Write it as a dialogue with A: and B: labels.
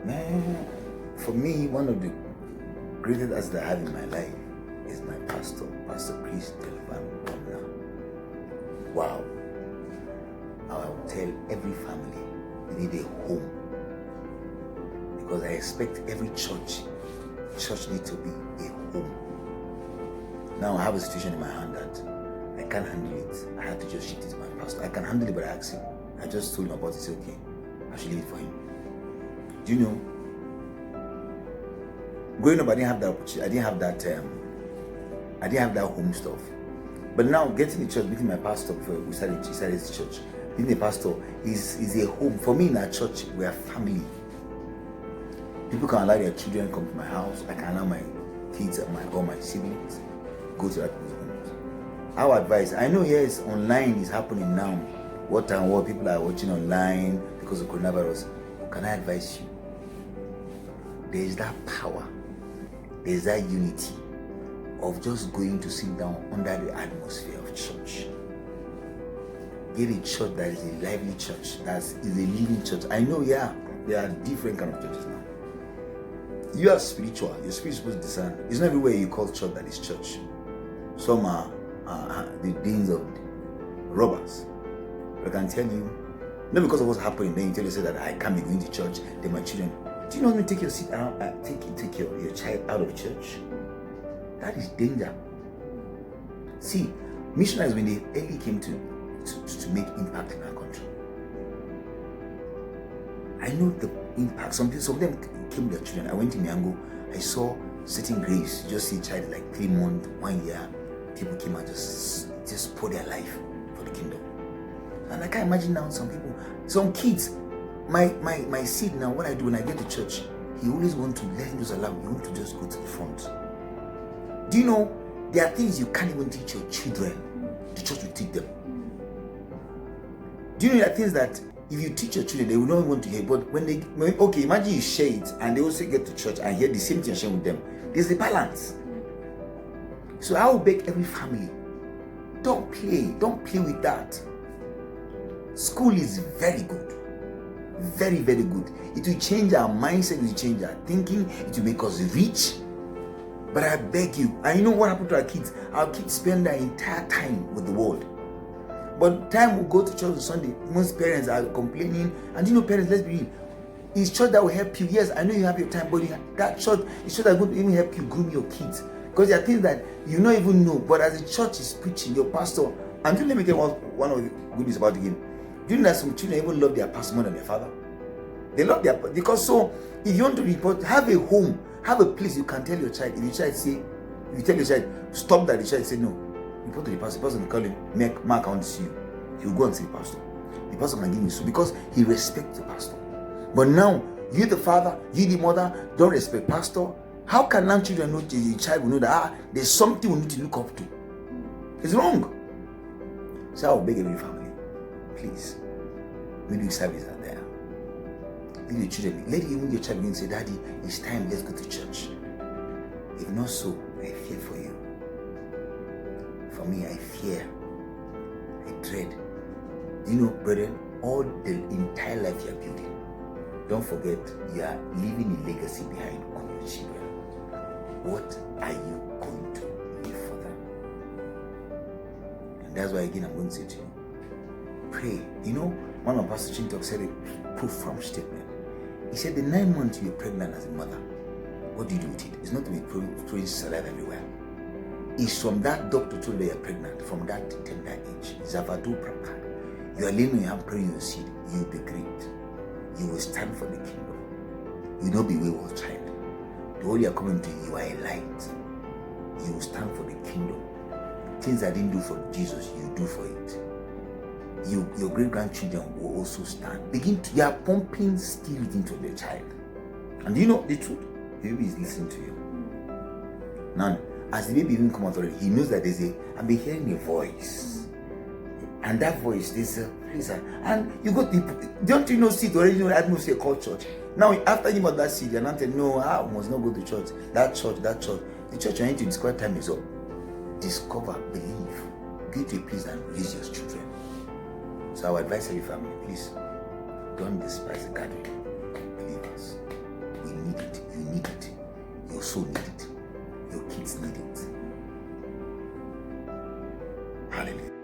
A: Man, for me, one of the greatest assets I have in my life is my pastor, Pastor Chris Delvan Omna. Wow. I will tell every family they need a home, because I expect every church needs to be a home. Now I have a situation in my hand that I can't handle it. I had to just shift it to my pastor. I can handle it, but I asked him. I just told him about it. He said, okay, I should leave it for him. Do you know? Growing up, I didn't have that opportunity. I didn't have that home stuff. But now, getting to church, meeting my pastor before we started the church, being a pastor is a home. For me in our church, we are family. People can allow their children come to my house. I can allow my kids and all my siblings go to that people's homes. Our advice, I know yes, online is happening now. What people are watching online because of coronavirus. Can I advise you? There is that power, there is that unity of just going to sit down under the atmosphere of church. Get a church that is a lively church, that is a living church. I know, yeah, there are different kind of churches now. You are spiritual. Your spirit is supposed to discern. It's not everywhere you call church that is church. Some are the dens of robbers. But I can tell you, not because of what's happening, then you tell yourself that I can't be going to church, then my children. Do you know when you take your seat out, take your child out of church? That is danger. See, missionaries, when they early came to make impact in our country, I know the impact. Some of them came with their children. I went to Miango, I saw certain graves. You just see a child like 3 months, 1 year. People came and just pour their life for the kingdom. And I can't imagine now some people, some kids, my seed now, what I do when I get to church, he always want to let him just allow, he want to just go to the front. Do you know, there are things you can't even teach your children, the church will teach them. Do you know there are things that if you teach your children, they will not want to hear, but okay, imagine you share it and they also get to church and hear the same thing you're sharing with them. There's a balance. So I will beg every family, don't play with that. School is very good. Very, very good. It will change our mindset, it will change our thinking, it will make us rich. But I beg you, and you know what happened to our kids? Our kids spend their entire time with the world. But time we go to church on Sunday, most parents are complaining. And you know, parents, let's be real. It's church that will help you. Yes, I know you have your time, but that church is church that will even help you groom your kids. Because there are things that you don't even know. But as the church is preaching, your pastor, and let me tell you one of the good news about the game. Do you know that some children even love their pastor more than their father? They love their, because so if you want to report, have a home, have a place you can tell your child. If your child say, if you tell your child, stop that, the child say no, report to the pastor. The pastor will call him, Mark, I want to see you. He will go and see the pastor. The pastor can give you so because he respects the pastor. But now, you the father, you the mother, don't respect pastor. How can now children know, the child will know that there's something we need to look up to? It's wrong. So I will beg every family, please, midweek services are there. Leave your children, let even your child begin to say, Daddy, it's time, let's go to church. If not so, I fear for you. For me, I fear, I dread. You know, brethren, all the entire life you are building, don't forget, you are leaving a legacy behind on your children. What are you going to leave for them? And that's why, again, I'm going to say to you, pray. You know, one of Pastor Chintok said a profound statement. He said, the 9 months you were pregnant as a mother, what do you do with it? It's not to be throwing saliva everywhere. It's from that doctor told you you're pregnant, from that tender age. Zavadu Praka. You are laying on your hand, praying your seed. You will be great. You will stand for the kingdom. You will not be wayward child. The whole you are coming to, you are a light. You will stand for the kingdom. Things I didn't do for Jesus, you do for it. Your great-grandchildren will also stand. You are pumping spirit into the child. And you know the truth? The baby is listening to you. Now, as the baby even come out already, he knows that I've been hearing a voice. And that voice, there's a place. And you go, don't you know, see the original atmosphere called church? Now, after you got that seed, you're not saying, no, I must not go to church. That church. The church you need to discover time is up. Discover, believe. Get to a place and raise your children. So I would advise every family, please, don't despise the gathering. Believe us. Hallelujah.